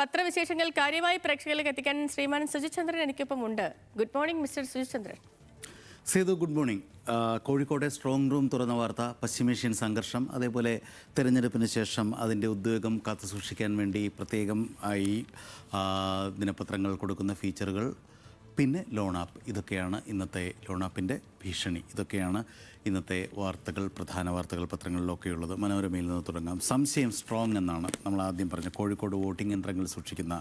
പത്രവിശേഷങ്ങൾ കാര്യമായി പ്രേക്ഷകരിലേക്ക് എത്തിക്കാൻ ശ്രീമാൻ സുജിത് എനിക്കൊപ്പം ഉണ്ട്. Good morning mister Sujith Sethu, good morning. കോഴിക്കോട്ടെ സ്ട്രോങ് റൂം തുറന്ന വാർത്ത, പശ്ചിമേഷ്യൻ സംഘർഷം, അതേപോലെ തെരഞ്ഞെടുപ്പിന് ശേഷം അതിൻ്റെ ഉദ്വേഗം കാത്തുസൂക്ഷിക്കാൻ വേണ്ടി പ്രത്യേകം ആയി ദിനപത്രങ്ങൾ കൊടുക്കുന്ന ഫീച്ചറുകൾ, പിന്നെ ലോൺ ആപ്പ്. ഇതൊക്കെയാണ് ഇന്നത്തെ ലോൺ ആപ്പിൻ്റെ ഭീഷണി. ഇതൊക്കെയാണ് ഇന്നത്തെ വാർത്തകൾ, പ്രധാന വാർത്തകൾ പത്രങ്ങളിലൊക്കെയുള്ളത്. മനോരമയിൽ നിന്ന് തുടങ്ങാം. സംശയം സ്ട്രോങ് എന്നാണ് നമ്മൾ ആദ്യം പറഞ്ഞത്. കോഴിക്കോട് വോട്ടിംഗ് യന്ത്രങ്ങൾ സൂക്ഷിക്കുന്ന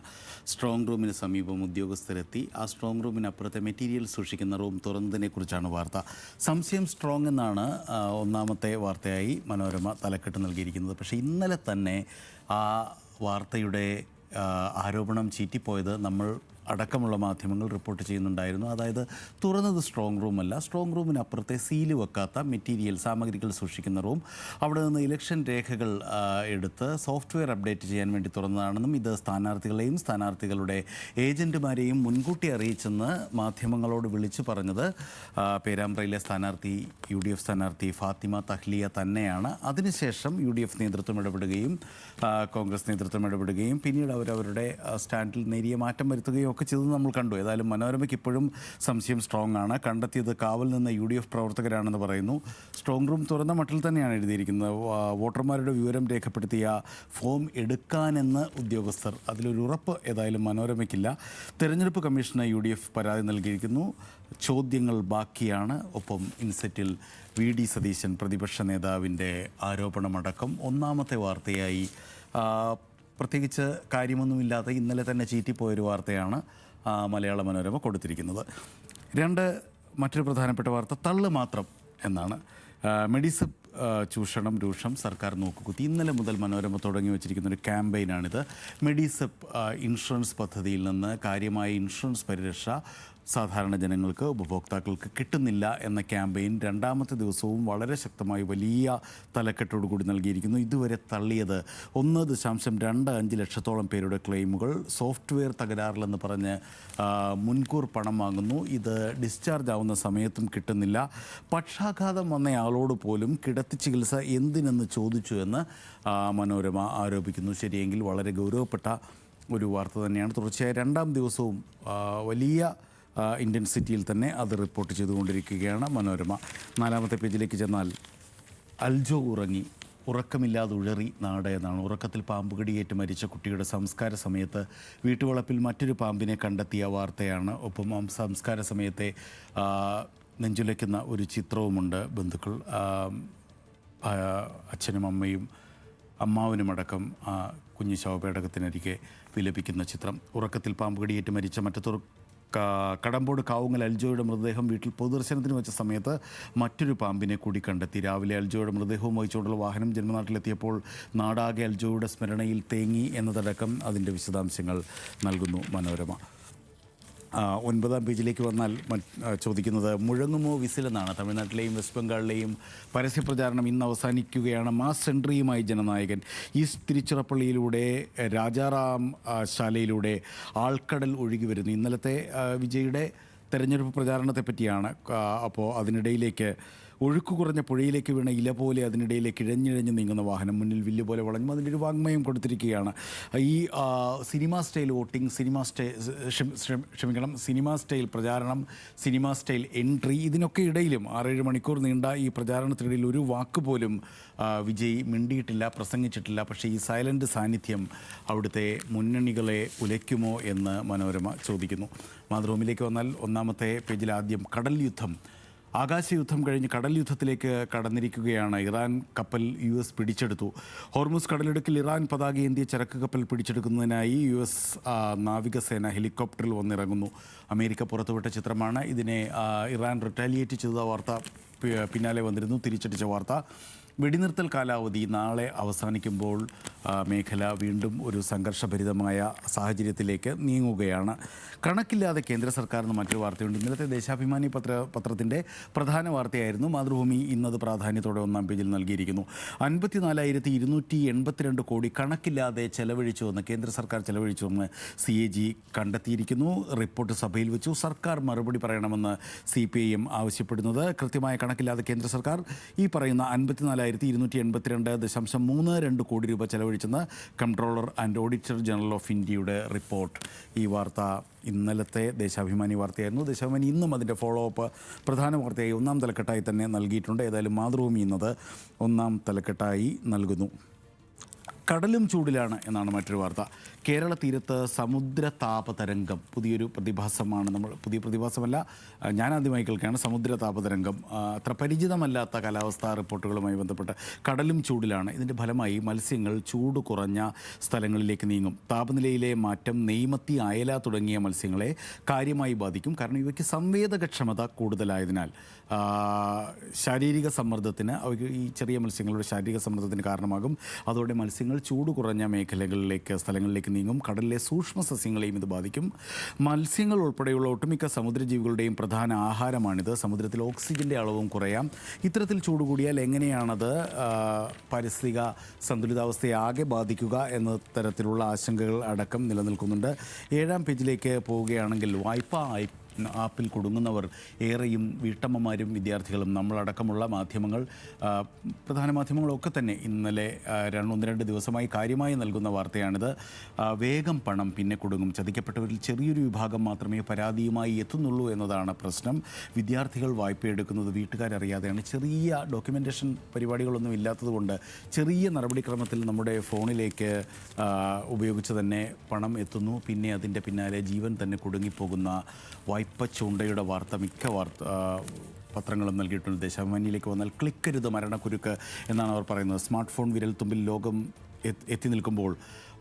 സ്ട്രോങ് റൂമിന് സമീപം ഉദ്യോഗസ്ഥരെത്തി. ആ സ്ട്രോങ് റൂമിനപ്പുറത്തെ മെറ്റീരിയൽ സൂക്ഷിക്കുന്ന റൂം തുറന്നതിനെക്കുറിച്ചാണ് വാർത്ത. സംശയം സ്ട്രോങ് എന്നാണ് ഒന്നാമത്തെ വാർത്തയായി മനോരമ തലക്കെട്ട് നൽകിയിരിക്കുന്നത്. പക്ഷേ ഇന്നലെ തന്നെ ആ വാർത്തയുടെ ആരോപണം ചീറ്റിപ്പോയത് നമ്മൾ അടക്കമുള്ള മാധ്യമങ്ങൾ റിപ്പോർട്ട് ചെയ്യുന്നുണ്ടായിരുന്നു. അതായത് തുറന്നത് സ്ട്രോങ് റൂമല്ല, സ്ട്രോങ് റൂമിനപ്പുറത്തെ സീല് വെക്കാത്ത മെറ്റീരിയൽ സാമഗ്രികൾ സൂക്ഷിക്കുന്ന റൂം, അവിടെ നിന്ന് ഇലക്ഷൻ രേഖകൾ എടുത്ത് സോഫ്റ്റ്വെയർ അപ്ഡേറ്റ് ചെയ്യാൻ വേണ്ടി തുറന്നതാണെന്നും ഇത് സ്ഥാനാർത്ഥികളെയും സ്ഥാനാർത്ഥികളുടെ ഏജൻറ്റുമാരെയും മുൻകൂട്ടി അറിയിച്ചെന്ന് മാധ്യമങ്ങളോട് വിളിച്ചു പറഞ്ഞത് പേരാമ്പ്രയിലെ സ്ഥാനാർത്ഥി UDF സ്ഥാനാർത്ഥി ഫാത്തിമ തഹ്ലിയ തന്നെയാണ്. അതിനുശേഷം UDF നേതൃത്വം ഇടപെടുകയും കോൺഗ്രസ് നേതൃത്വം ഇടപെടുകയും പിന്നീട് അവരവരുടെ സ്റ്റാൻഡിൽ നേരിയ മാറ്റം വരുത്തുകയും ഒക്കെ ചെയ്തത് നമ്മൾ കണ്ടു. ഏതായാലും മനോരമയ്ക്ക് ഇപ്പോഴും സംശയം സ്ട്രോങ് ആണ്. കണ്ടെത്തിയത് കാവൽ നിന്ന് UDF പ്രവർത്തകരാണെന്ന് പറയുന്നു. സ്ട്രോങ് റൂം തുറന്ന മട്ടിൽ തന്നെയാണ് എഴുതിയിരിക്കുന്നത്. വോട്ടർമാരുടെ വിവരം രേഖപ്പെടുത്തിയ ഫോം എടുക്കാനെന്ന് ഉദ്യോഗസ്ഥർ. അതിലൊരു ഉറപ്പ് ഏതായാലും മനോരമയ്ക്കില്ല. തെരഞ്ഞെടുപ്പ് കമ്മീഷന് UDF പരാതി നൽകിയിരിക്കുന്നു. ചോദ്യങ്ങൾ ബാക്കിയാണ്. ഒപ്പം ഇൻസെറ്റിൽ VD സതീശൻ പ്രതിപക്ഷ നേതാവിൻ്റെ ആരോപണമടക്കം ഒന്നാമത്തെ വാർത്തയായി പ്രത്യേകിച്ച് കാര്യമൊന്നുമില്ലാതെ ഇന്നലെ തന്നെ ചീറ്റിപ്പോയൊരു വാർത്തയാണ് മലയാള മനോരമ കൊടുത്തിരിക്കുന്നത്. മറ്റൊരു പ്രധാനപ്പെട്ട വാർത്ത തള്ളു മാത്രം എന്നാണ്. മെഡിസെപ്പ് ചൂഷണം രൂക്ഷം, സർക്കാർ നോക്കുകുത്തി. ഇന്നലെ മുതൽ മനോരമ തുടങ്ങി വച്ചിരിക്കുന്ന ഒരു ക്യാമ്പയിനാണിത്. മെഡിസെപ്പ് ഇൻഷുറൻസ് പദ്ധതിയിൽ നിന്ന് കാര്യമായ ഇൻഷുറൻസ് പരിരക്ഷ സാധാരണ ജനങ്ങൾക്ക്, ഉപഭോക്താക്കൾക്ക് കിട്ടുന്നില്ല എന്ന ക്യാമ്പയിൻ രണ്ടാമത്തെ ദിവസവും വളരെ ശക്തമായി വലിയ തലക്കെട്ടോടുകൂടി നൽകിയിരിക്കുന്നു. ഇതുവരെ തള്ളിയത് 1.25 ലക്ഷത്തോളം പേരുടെ ക്ലെയിമുകൾ. സോഫ്റ്റ്വെയർ തകരാറിലെന്ന് പറഞ്ഞ് മുൻകൂർ പണം വാങ്ങുന്നു. ഇത് ഡിസ്ചാർജ് ആവുന്ന സമയത്തും കിട്ടുന്നില്ല. പക്ഷാഘാതം വന്നയാളോട് പോലും കിടത്തി ചികിത്സ എന്തിനെന്ന് ചോദിച്ചു എന്ന് മനോരമ ആരോപിക്കുന്നു. ശരിയെങ്കിൽ വളരെ ഗൗരവപ്പെട്ട ഒരു വാർത്ത തന്നെയാണ്. തുടർച്ചയായ രണ്ടാം ദിവസവും വലിയ ഇൻറ്റൻസിറ്റിയിൽ തന്നെ അത് റിപ്പോർട്ട് ചെയ്തുകൊണ്ടിരിക്കുകയാണ് മനോരമ. 4ാമത്തെ പേജിലേക്ക് ചെന്നാൽ അൽജോ ഉറങ്ങി, ഉറക്കമില്ലാതെ ഉഴറി നാട് എന്നാണ്. ഉറക്കത്തിൽ പാമ്പുകടിയേറ്റ് മരിച്ച കുട്ടിയുടെ സംസ്കാര സമയത്ത് വീട്ടുവളപ്പിൽ മറ്റൊരു പാമ്പിനെ കണ്ടെത്തിയ വാർത്തയാണ്. ഒപ്പം സംസ്കാര സമയത്തെ നെഞ്ചുലയ്ക്കുന്ന ഒരു ചിത്രവുമുണ്ട്. ബന്ധുക്കൾ, അച്ഛനും അമ്മയും അമ്മാവനുമടക്കം കുഞ്ഞു ശവപേടകത്തിനരികെ വിലപിക്കുന്ന ചിത്രം. ഉറക്കത്തിൽ പാമ്പുകടിയേറ്റ് മരിച്ച മറ്റൊരു കടമ്പോട് കാവുങ്ങൽ അൽജോയുടെ മൃതദേഹം വീട്ടിൽ പൊതുദർശനത്തിന് വെച്ച സമയത്ത് മറ്റൊരു പാമ്പിനെ കൂടി കണ്ടെത്തി. രാവിലെ അൽജോയുടെ മൃതദേഹവും വഹിച്ചുകൊണ്ടുള്ള വാഹനം ജന്മനാട്ടിലെത്തിയപ്പോൾ നാടാകെ അൽജോയുടെ സ്മരണയിൽ തേങ്ങി എന്നതടക്കം അതിൻ്റെ വിശദാംശങ്ങൾ നൽകുന്നു മനോരമ. 9ാം പേജിലേക്ക് വന്നാൽ ചോദിക്കുന്നത് മുഴങ്ങുമോ വിസിലെന്നാണ്. തമിഴ്നാട്ടിലെയും വെസ്റ്റ് ബംഗാളിലെയും പരസ്യപ്രചാരണം ഇന്ന് അവസാനിക്കുകയാണ്. മാസ് എൻട്രിയുമായി ജനനായകൻ. ഈസ്റ്റ് തിരുച്ചിറപ്പള്ളിയിലൂടെ രാജാറാം ശാലയിലൂടെ ആൾക്കടൽ ഒഴുകി വരുന്നു. ഇന്നലത്തെ വിജയുടെ തെരഞ്ഞെടുപ്പ് പ്രചാരണത്തെ പറ്റിയാണ്. അപ്പോൾ അതിനിടയിലേക്ക് ഒഴുക്ക് കുറഞ്ഞ പുഴയിലേക്ക് വീണ ഇല പോലെ അതിനിടയിലേക്ക് ഇഴഞ്ഞിഴഞ്ഞ് നീങ്ങുന്ന വാഹനം മുന്നിൽ വില്ല് പോലെ വളഞ്ഞു. അതിൻ്റെ ഒരു വാങ്മയം കൊടുത്തിരിക്കുകയാണ്. ഈ cinema style voting, cinema style പ്രചാരണം, സിനിമ സ്റ്റൈൽ എൻട്രി, ഇതിനൊക്കെ ഇടയിലും 6-7 മണിക്കൂർ നീണ്ട ഈ പ്രചാരണത്തിനിടയിൽ ഒരു വാക്ക് പോലും വിജയ് മിണ്ടിയിട്ടില്ല, പ്രസംഗിച്ചിട്ടില്ല. പക്ഷേ ഈ സൈലൻ്റ് സാന്നിധ്യം അവിടുത്തെ മുന്നണികളെ ഉലയ്ക്കുമോ എന്ന് മനോരമ ചോദിക്കുന്നു. മാതൃഭൂമിയിലേക്ക് വന്നാൽ 1ാമത്തെ പേജിൽ ആദ്യം കടൽ യുദ്ധം. ആകാശയുദ്ധം കഴിഞ്ഞ് കടൽ യുദ്ധത്തിലേക്ക് കടന്നിരിക്കുകയാണ്. ഇറാൻ കപ്പൽ US പിടിച്ചെടുത്തു. ഹോർമുസ് കടലിടുക്കിൽ ഇറാൻ പതാകയേന്തിയ ചരക്ക് കപ്പൽ പിടിച്ചെടുക്കുന്നതിനായി US നാവികസേന ഹെലികോപ്റ്ററിൽ വന്നിറങ്ങുന്നു. അമേരിക്ക പുറത്തുവിട്ട ചിത്രമാണ്. ഇതിനെ ഇറാൻ റിറ്റാലിയേറ്റ് ചെയ്ത വാർത്ത പിന്നാലെ വന്നിരുന്നു, തിരിച്ചടിച്ച വാർത്ത. വെടിനിർത്തൽ കാലാവധി നാളെ അവസാനിക്കുമ്പോൾ മേഖല വീണ്ടും ഒരു സംഘർഷഭരിതമായ സാഹചര്യത്തിലേക്ക് നീങ്ങുകയാണ്. കണക്കില്ലാതെ കേന്ദ്ര സർക്കാരിന് മറ്റൊരു വാർത്തയുണ്ട്. ഇന്നലത്തെ ദേശാഭിമാനി പത്രത്തിൻ്റെ പ്രധാന വാർത്തയായിരുന്നു. മാതൃഭൂമി ഇന്നത് പ്രാധാന്യത്തോടെ 1ാം പേജിൽ നൽകിയിരിക്കുന്നു. 54,282 കോടി കണക്കില്ലാതെ ചെലവഴിച്ചുവെന്ന് കേന്ദ്ര സർക്കാർ ചെലവഴിച്ചുവെന്ന് CAG കണ്ടെത്തിയിരിക്കുന്നു. റിപ്പോർട്ട് സഭയിൽ വെച്ചു. സർക്കാർ മറുപടി പറയണമെന്ന് CPIM ആവശ്യപ്പെടുന്നത്. കൃത്യമായ കണക്കില്ലാതെ കേന്ദ്ര സർക്കാർ ഈ പറയുന്ന 54,282 54,282.32 കോടി രൂപ ചെലവഴിച്ചെന്ന് comptroller and auditor general of ഇന്ത്യയുടെ റിപ്പോർട്ട്. ഈ വാർത്ത ഇന്നലത്തെ ദേശാഭിമാനി വാർത്തയായിരുന്നു. ദേശാഭിമാനി ഇന്നും അതിൻ്റെ ഫോളോ അപ്പ് പ്രധാന വാർത്തയായി ഒന്നാം തലക്കെട്ടായി തന്നെ നൽകിയിട്ടുണ്ട്. ഏതായാലും മാതൃഭൂമി ഇന്നത് ഒന്നാം തലക്കെട്ടായി നൽകുന്നു. കടലും ചൂടിലാണ് എന്നാണ് മറ്റൊരു വാർത്ത. കേരള തീരത്ത് സമുദ്ര താപതരംഗം പുതിയൊരു പ്രതിഭാസമാണ്. പുതിയ പ്രതിഭാസമല്ല, ഞാൻ ആദ്യമായി കേൾക്കുകയാണ് സമുദ്ര താപതരംഗം. അത്ര പരിചിതമല്ലാത്ത കാലാവസ്ഥാ റിപ്പോർട്ടുകളുമായി ബന്ധപ്പെട്ട് കടലും ചൂടിലാണ്. ഇതിൻ്റെ ഫലമായി മത്സ്യങ്ങൾ ചൂട് കുറഞ്ഞ സ്ഥലങ്ങളിലേക്ക് നീങ്ങും. താപനിലയിലെ മാറ്റം നെയ്മത്തി, അയല തുടങ്ങിയ മത്സ്യങ്ങളെ കാര്യമായി ബാധിക്കും. കാരണം ഇവയ്ക്ക് സംവേദകക്ഷമത കൂടുതലായതിനാൽ ശാരീരിക സമ്മർദ്ദത്തിന്, അവയ്ക്ക് ഈ ചെറിയ മത്സ്യങ്ങളുടെ ശാരീരിക സമ്മർദ്ദത്തിന് കാരണമാകും. അതോടെ മത്സ്യങ്ങൾ ചൂട് കുറഞ്ഞ സ്ഥലങ്ങളിലേക്ക് നീങ്ങും. കടലിലെ സൂക്ഷ്മ സസ്യങ്ങളെയും ഇത് ബാധിക്കും. മത്സ്യങ്ങൾ ഉൾപ്പെടെയുള്ള ഒട്ടുമിക്ക സമുദ്രജീവികളുടെയും പ്രധാന ആഹാരമാണിത്. സമുദ്രത്തിൽ ഓക്സിജൻ്റെ അളവും കുറയാം. ഇത്തരത്തിൽ ചൂട് കൂടിയാൽ എങ്ങനെയാണത് പാരിസ്ഥിതിക സന്തുലിതാവസ്ഥയെ ആകെ ബാധിക്കുക എന്ന തരത്തിലുള്ള ആശങ്കകൾ അടക്കം നിലനിൽക്കുന്നുണ്ട്. 7-ാം പേജിലേക്ക് പോവുകയാണെങ്കിൽ വായ്പാ ആപ്പിൽ കുടുങ്ങുന്നവർ ഏറെയും വീട്ടമ്മമാരും വിദ്യാർത്ഥികളും. നമ്മളടക്കമുള്ള മാധ്യമങ്ങൾ, പ്രധാന മാധ്യമങ്ങളൊക്കെ തന്നെ ഇന്നലെ 1-2 ദിവസമായി കാര്യമായി നൽകുന്ന വാർത്തയാണിത്. വേഗം പണം പിന്നെ കുടുങ്ങും. ചതിക്കപ്പെട്ടവരിൽ ചെറിയൊരു വിഭാഗം മാത്രമേ പരാതിയുമായി എത്തുന്നുള്ളൂ എന്നതാണ് പ്രശ്നം. വിദ്യാർത്ഥികൾ വായ്പയെടുക്കുന്നത് വീട്ടുകാരറിയാതെയാണ്. ചെറിയ ഡോക്യുമെൻറ്റേഷൻ പരിപാടികളൊന്നും ഇല്ലാത്തതുകൊണ്ട് ചെറിയ നടപടിക്രമത്തിൽ നമ്മുടെ ഫോണിലേക്ക് ഉപയോഗിച്ച് തന്നെ പണം എത്തുന്നു. പിന്നെ അതിൻ്റെ പിന്നാലെ ജീവൻ തന്നെ കുടുങ്ങിപ്പോകുന്ന വായ്പച്ചൂണ്ടയുടെ വാർത്ത മിക്ക പത്രങ്ങളും നൽകിയിട്ടുണ്ട്. ദേശാഭിമാനിയിലേക്ക് വന്നാൽ ക്ലിക്കരുത് മരണക്കുരുക്ക് എന്നാണ് അവർ പറയുന്നത്. സ്മാർട്ട് ഫോൺ വിരൽത്തുമ്പിൽ ലോകം എത്തി നിൽക്കുമ്പോൾ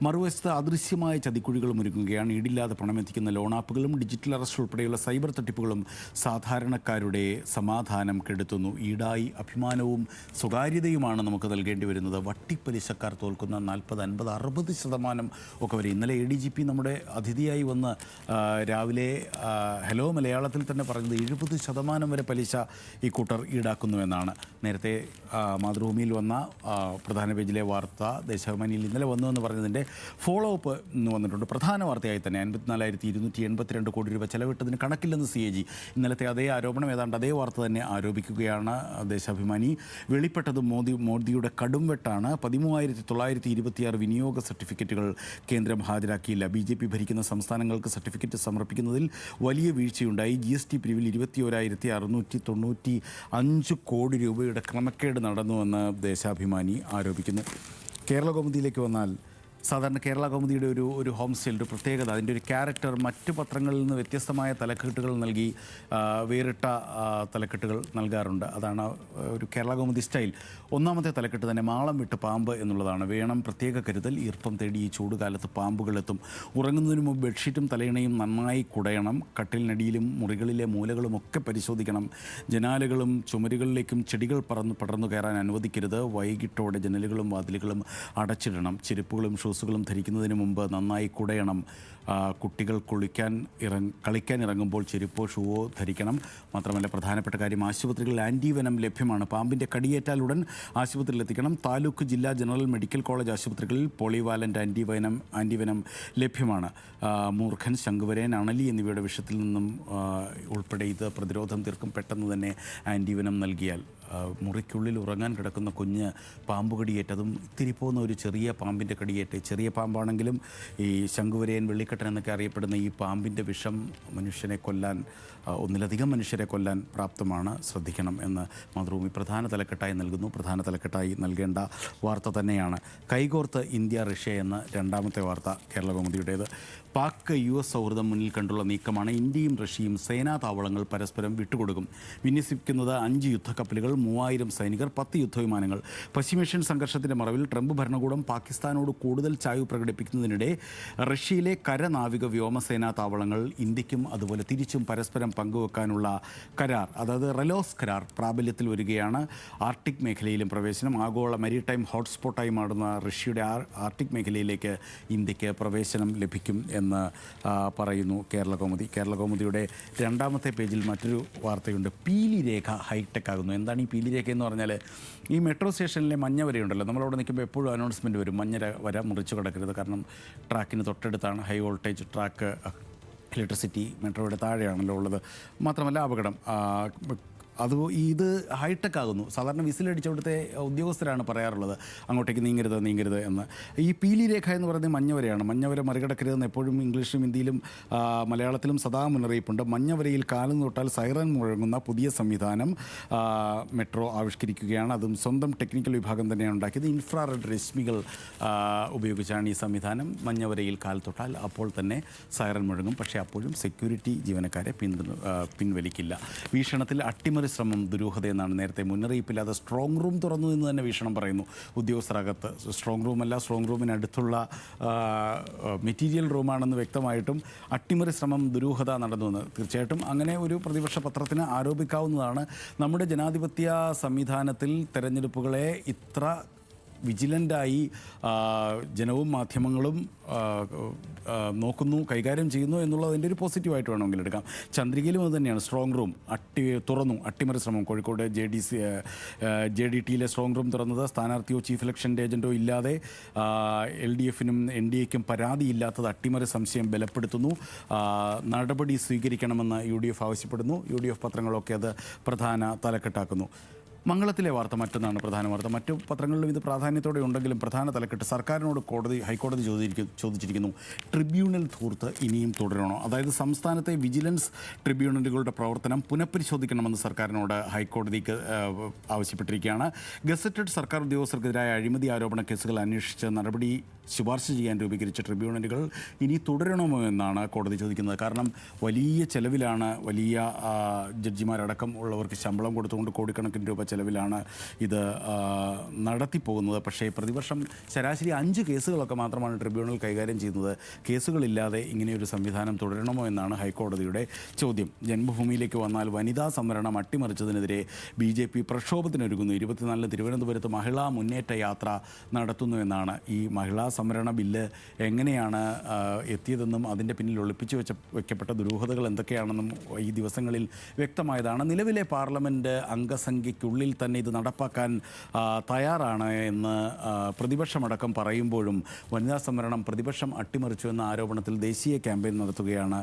മറുവശത്ത് അദൃശ്യമായ ചതിക്കുഴികളും ഒരുങ്ങുകയാണ്. ഈടില്ലാതെ പണമെത്തിക്കുന്ന ലോൺ ആപ്പുകളും ഡിജിറ്റൽ അറസ്റ്റ് ഉൾപ്പെടെയുള്ള സൈബർ തട്ടിപ്പുകളും സാധാരണക്കാരുടെ സമാധാനം കെടുത്തുന്നു. ഈടായി അഭിമാനവും സ്വകാര്യതയുമാണ് നമുക്ക് നൽകേണ്ടി വരുന്നത്. വട്ടിപ്പലിശക്കാർ തോൽക്കുന്ന 40-50-60% ഒക്കെ വരെ. ഇന്നലെ ADGP നമ്മുടെ അതിഥിയായി വന്ന് രാവിലെ ഹലോ മലയാളത്തിൽ തന്നെ പറഞ്ഞത് 70% വരെ പലിശ ഈ കൂട്ടർ ഈടാക്കുന്നു എന്നാണ്. നേരത്തെ മാതൃഭൂമിയിൽ വന്ന പ്രധാന പേജിലെ വാർത്ത ദേശാഭിമാനിയിൽ ഇന്നലെ വന്നു എന്ന് പറഞ്ഞതിൻ്റെ ഫോളോ അപ്പ് ഇന്ന് വന്നിട്ടുണ്ട്. പ്രധാന വാർത്തയായി തന്നെ 54,282 കോടി രൂപ ചെലവിട്ടതിന് കണക്കില്ലെന്ന് CAG. ഇന്നലത്തെ അതേ ആരോപണം, ഏതാണ്ട് അതേ വാർത്ത തന്നെ ആരോപിക്കുകയാണ് ദേശാഭിമാനി. വെളിപ്പെട്ടത് മോദിയുടെ കടുംവെട്ടാണ്. 13,926 വിനിയോഗ സർട്ടിഫിക്കറ്റുകൾ കേന്ദ്രം ഹാജരാക്കിയില്ല. BJP ഭരിക്കുന്ന സംസ്ഥാനങ്ങൾക്ക് സർട്ടിഫിക്കറ്റ് സമർപ്പിക്കുന്നതിൽ വലിയ വീഴ്ചയുണ്ടായി. GST പിരിവിൽ 21,695 കോടി രൂപയുടെ ക്രമക്കേട് നടന്നുവെന്ന് ദേശാഭിമാനി ആരോപിക്കുന്നു. കേരള കൗമുദിയിലേക്ക് വന്നാൽ സാധാരണ കേരള കൗമുദിയുടെ ഒരു ഹോം സ്റ്റൈൽ, ഒരു പ്രത്യേകത, അതിൻ്റെ ഒരു ക്യാരക്ടർ മറ്റു പത്രങ്ങളിൽ നിന്ന് വ്യത്യസ്തമായ തലക്കെട്ടുകൾ നൽകി വേറിട്ട തലക്കെട്ടുകൾ നൽകാറുണ്ട്. അതാണ് ഒരു കേരള കൗമുദി സ്റ്റൈൽ. ഒന്നാമത്തെ തലക്കെട്ട് തന്നെ മാളം വിട്ട് പാമ്പ് എന്നുള്ളതാണ്. വേണം പ്രത്യേക കരുതൽ, ഈർപ്പം തേടി ഈ ചൂടുകാലത്ത് പാമ്പുകളെത്തും. ഉറങ്ങുന്നതിന് മുമ്പ് ബെഡ്ഷീറ്റും തലയിണയും നന്നായി കുടയണം. കട്ടിലിനടിയിലും മുറികളിലെ മൂലകളുമൊക്കെ പരിശോധിക്കണം. ജനാലകളും ചുമരുകളിലേക്കും ചെടികൾ പടർന്നു കയറാൻ അനുവദിക്കരുത്. വൈകിട്ടോടെ ജനലുകളും വാതിലുകളും അടച്ചിടണം. ചെരുപ്പുകളും ഷൂസുകളും ധരിക്കുന്നതിന് മുമ്പ് നന്നായി കുടയണം. കുട്ടികൾ കളിക്കാൻ ഇറങ്ങുമ്പോൾ ചെരുപ്പോ ഷൂവോ ധരിക്കണം. മാത്രമല്ല പ്രധാനപ്പെട്ട കാര്യം, ആശുപത്രികളിൽ ആൻറ്റിവെനം ലഭ്യമാണ്. പാമ്പിൻ്റെ കടിയേറ്റാൽ ഉടൻ ആശുപത്രിയിൽ എത്തിക്കണം. താലൂക്ക്, ജില്ലാ, ജനറൽ മെഡിക്കൽ കോളേജ് ആശുപത്രികളിൽ പോളിവാലൻ്റ് ആൻറ്റിവെനം ലഭ്യമാണ്. മൂർഖൻ, ശംഖുവരയൻ, അണലി എന്നിവയുടെ വിഷത്തിൽ നിന്നും ഉൾപ്പെടെ ഇത് പ്രതിരോധം തീർക്കും. പെട്ടെന്ന് തന്നെ ആൻറ്റിവെനം നൽകിയാൽ മുറിക്കുള്ളിൽ ഉറങ്ങാൻ കിടക്കുന്ന കുഞ്ഞ് പാമ്പ് കടിയേറ്റ്, അതും ഇത്തിരി പോകുന്ന ഒരു ചെറിയ പാമ്പിൻ്റെ കടിയേറ്റ്, ചെറിയ പാമ്പാണെങ്കിലും ഈ ശംഖുവരയൻ, വെള്ളിക്കട്ടൻ എന്നൊക്കെ അറിയപ്പെടുന്ന ഈ പാമ്പിൻ്റെ വിഷം മനുഷ്യനെ കൊല്ലാൻ, ഒന്നിലധികം മനുഷ്യരെ കൊല്ലാൻ പ്രാപ്തമാണ്. ശ്രദ്ധിക്കണം എന്ന് മാതൃഭൂമി പ്രധാന തലക്കെട്ടായി നൽകുന്നു. പ്രധാന തലക്കെട്ടായി നൽകേണ്ട വാർത്ത തന്നെയാണ്. കൈകോർത്ത് ഇന്ത്യ റഷ്യ എന്ന രണ്ടാമത്തെ വാർത്ത കേരള കൗമുദിയുടേത്. പാക് US സൗഹൃദം മുന്നിൽ കണ്ടുള്ള നീക്കമാണ്. ഇന്ത്യയും റഷ്യയും സേനാ താവളങ്ങൾ പരസ്പരം വിട്ടുകൊടുക്കും. വിന്യസിക്കുന്നത് 5 യുദ്ധക്കപ്പലുകൾ, 3000 സൈനികർ, 10 യുദ്ധവിമാനങ്ങൾ. പശ്ചിമേഷ്യൻ സംഘർഷത്തിൻ്റെ മറവിൽ ട്രംപ് ഭരണകൂടം പാകിസ്ഥാനോട് കൂടുതൽ ചായ്വ് പ്രകടിപ്പിക്കുന്നതിനിടെ റഷ്യയിലെ കരനാവിക വ്യോമസേനാ താവളങ്ങൾ ഇന്ത്യക്കും അതുപോലെ തിരിച്ചും പരസ്പരം പങ്കുവെക്കാനുള്ള കരാർ, അതായത് റെലോസ് കരാർ പ്രാബല്യത്തിൽ വരികയാണ്. ആർട്ടിക് മേഖലയിലും പ്രവേശനം. ആഗോള മെരിടൈം ഹോട്ട്സ്പോട്ടായി മാറുന്ന റഷ്യയുടെ ആർട്ടിക് മേഖലയിലേക്ക് ഇന്ത്യക്ക് പ്രവേശനം ലഭിക്കും എന്ന് പറയുന്നു കേരള കൗമുദി. കേരള കൗമുദിയുടെ രണ്ടാമത്തെ പേജിൽ മറ്റൊരു വാർത്തയുണ്ട്. പീലിരേഖ ഹൈടെക് ആകുന്നു. എന്താണ് ഈ പീലിരേഖ എന്ന് പറഞ്ഞാൽ, ഈ മെട്രോ സ്റ്റേഷനിലെ മഞ്ഞ വരയുണ്ടല്ലോ, നമ്മളവിടെ നിൽക്കുമ്പോൾ എപ്പോഴും അനൗൺസ്മെൻറ്റ് വരും, മഞ്ഞ വര മുറിച്ചു കിടക്കരുത്. കാരണം ട്രാക്കിന് തൊട്ടടുത്താണ് ഹൈ വോൾട്ടേജ് ട്രാക്ക്. ഇലക്ട്രിസിറ്റി മെട്രോയുടെ താഴെയാണല്ലോ ഉള്ളത്. മാത്രമല്ല അപകടം. അത് ഇത് ഹൈടെക് ആകുന്നു. സാധാരണ വിസിലടിച്ചവിടുത്തെ ഉദ്യോഗസ്ഥരാണ് പറയാറുള്ളത് അങ്ങോട്ടേക്ക് നീങ്ങരുത് എന്ന്. ഈ പീലി രേഖ എന്ന് പറയുന്നത് മഞ്ഞവരയാണ്. മഞ്ഞവര മറികടക്കരുതെന്ന് എപ്പോഴും ഇംഗ്ലീഷിലും ഹിന്ദിയിലും മലയാളത്തിലും സദാ മുന്നറിയിപ്പുണ്ട്. മഞ്ഞവരയിൽ കാലം തൊട്ടാൽ സൈറൻ മുഴങ്ങുന്ന പുതിയ സംവിധാനം മെട്രോ ആവിഷ്കരിക്കുകയാണ്. അതും സ്വന്തം ടെക്നിക്കൽ വിഭാഗം തന്നെയാണ് ഉണ്ടാക്കിയത്. ഇൻഫ്രാറെഡ് രശ്മികൾ ഉപയോഗിച്ചാണ് ഈ സംവിധാനം. മഞ്ഞവരയിൽ കാൽ തൊട്ടാൽ അപ്പോൾ തന്നെ സൈറൻ മുഴങ്ങും. പക്ഷേ അപ്പോഴും സെക്യൂരിറ്റി ജീവനക്കാരെ പിൻവലിക്കില്ല. വീക്ഷണത്തിൽ അട്ടിമറി ശ്രമം ദുരൂഹതയെന്നാണ്. നേരത്തെ മുന്നറിയിപ്പില്ലാതെ സ്ട്രോങ് റൂം തുറന്നു എന്ന് തന്നെ വീക്ഷണം പറയുന്നു ഉദ്യോഗസ്ഥരകത്ത്. സ്ട്രോങ് റൂമല്ല, സ്ട്രോങ് റൂമിനടുത്തുള്ള മെറ്റീരിയൽ റൂമാണെന്ന് വ്യക്തമായിട്ടും അട്ടിമറി ശ്രമം ദുരൂഹത നടന്നുവെന്ന് തീർച്ചയായിട്ടും അങ്ങനെ ഒരു പ്രതിപക്ഷ പത്രത്തിന് ആരോപിക്കാവുന്നതാണ്. നമ്മുടെ ജനാധിപത്യ സംവിധാനത്തിൽ തെരഞ്ഞെടുപ്പുകളെ ഇത്ര വിജിലൻ്റായി ജനവും മാധ്യമങ്ങളും നോക്കുന്നു, കൈകാര്യം ചെയ്യുന്നു എന്നുള്ളതിൻ്റെ ഒരു പോസിറ്റീവായിട്ട് വേണമെങ്കിൽ എടുക്കാം. ചന്ദ്രികയിലും അത് തന്നെയാണ്. സ്ട്രോങ് റൂം തുറന്നു. അട്ടിമറി ശ്രമം കോഴിക്കോട് JDTയിലെ സ്ട്രോങ് റൂം തുറന്നത് സ്ഥാനാർത്ഥിയോ ചീഫ് ഇലക്ഷൻ ഏജൻറ്റോ ഇല്ലാതെ LDFനും NDAയ്ക്കും പരാതിയില്ലാത്തത് അട്ടിമറി സംശയം ബലപ്പെടുത്തുന്നു. നടപടി സ്വീകരിക്കണമെന്ന് UDF ആവശ്യപ്പെടുന്നു. UDF പത്രങ്ങളൊക്കെ അത് പ്രധാന തലക്കെട്ടാക്കുന്നു. മംഗളത്തിലെ വാർത്ത മറ്റൊന്നാണ് പ്രധാന വാർത്ത. മറ്റു പത്രങ്ങളിലും ഇത് പ്രാധാന്യത്തോടെ ഉണ്ടെങ്കിലും പ്രധാന തലക്കെട്ട് സർക്കാരിനോട് ഹൈക്കോടതി ചോദിച്ചിരിക്കുന്നു, ട്രിബ്യൂണൽ ധൂർത്ത് ഇനിയും തുടരണോ? അതായത് സംസ്ഥാനത്തെ വിജിലൻസ് ട്രിബ്യൂണലുകളുടെ പ്രവർത്തനം പുനഃപരിശോധിക്കണമെന്ന് സർക്കാരിനോട് ഹൈക്കോടതിക്ക് ആവശ്യപ്പെട്ടിരിക്കുകയാണ്. ഗസറ്റഡ് സർക്കാർ ഉദ്യോഗസ്ഥർക്കെതിരായ അഴിമതി ആരോപണ കേസുകൾ അന്വേഷിച്ച് നടപടി ശുപാർശ ചെയ്യാൻ രൂപീകരിച്ച ട്രിബ്യൂണലുകൾ ഇനി തുടരണമോ എന്നാണ് കോടതി ചോദിക്കുന്നത്. കാരണം വലിയ ചെലവിലാണ്, വലിയ ജഡ്ജിമാരടക്കം ഉള്ളവർക്ക് ശമ്പളം കൊടുത്തുകൊണ്ട് കോടിക്കണക്കിന് രൂപ ചെലവിലാണ് ഇത് നടത്തിപ്പോകുന്നത്. പക്ഷേ പ്രതിവർഷം ശരാശരി 5 കേസുകളൊക്കെ മാത്രമാണ് ട്രിബ്യൂണൽ കൈകാര്യം ചെയ്യുന്നത്. കേസുകളില്ലാതെ ഇങ്ങനെയൊരു സംവിധാനം തുടരണമോ എന്നാണ് ഹൈക്കോടതിയുടെ ചോദ്യം. ജന്മഭൂമിയിലേക്ക് വന്നാൽ വനിതാ സംവരണം അട്ടിമറിച്ചതിനെതിരെ BJP പ്രക്ഷോഭത്തിനൊരുങ്ങുന്നു. 24 തിരുവനന്തപുരത്ത് മഹിളാ മുന്നേറ്റ യാത്ര നടത്തുന്നു എന്നാണ്. ഈ മഹിളാ സംവരണ ബില്ല് എങ്ങനെയാണ് എത്തിയതെന്നും അതിൻ്റെ പിന്നിൽ ഒളിപ്പിച്ചു വെക്കപ്പെട്ട ദുരൂഹതകൾ എന്തൊക്കെയാണെന്നും ഈ ദിവസങ്ങളിൽ വ്യക്തമായതാണ്. നിലവിലെ പാർലമെൻറ്റ് അംഗസംഖ്യയ്ക്കുള്ളിൽ തന്നെ ഇത് നടപ്പാക്കാൻ തയ്യാറാണ് എന്ന് പ്രതിപക്ഷമടക്കം പറയുമ്പോഴും വനിതാ സംവരണം പ്രതിപക്ഷം അട്ടിമറിച്ചു എന്ന ആരോപണത്തിൽ ദേശീയ ക്യാമ്പയിൻ നടത്തുകയാണ്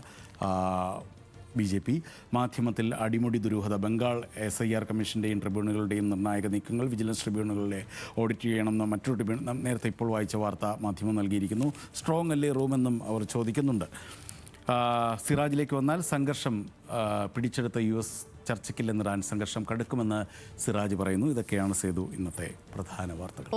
BJP. മാധ്യമത്തിൽ അടിമുടി ദുരൂഹത. ബംഗാൾ SIR കമ്മീഷൻ്റെയും ട്രിബ്യൂണലുകളുടെയും നിർണായക നീക്കങ്ങൾ വിജിലൻസ് ട്രിബ്യൂണലുകളെ ഓഡിറ്റ് ചെയ്യണമെന്ന മറ്റൊരു ട്രിബ്യൂണൽ നേരത്തെ ഇപ്പോൾ വായിച്ച വാർത്ത മാധ്യമം നൽകിയിരിക്കുന്നു. സ്ട്രോങ് അല്ലേ റൂമെന്നും അവർ ചോദിക്കുന്നുണ്ട്. സിറാജിലേക്ക് വന്നാൽ സംഘർഷം പിടിച്ചെടുത്ത US ചർച്ചയ്ക്കില്ലെന്ന് ഇറാൻ. സംഘർഷം കടുക്കുമെന്ന് സിറാജ് പറയുന്നു. ഇതൊക്കെയാണ് സേതു ഇന്നത്തെ പ്രധാന വാർത്തകൾ.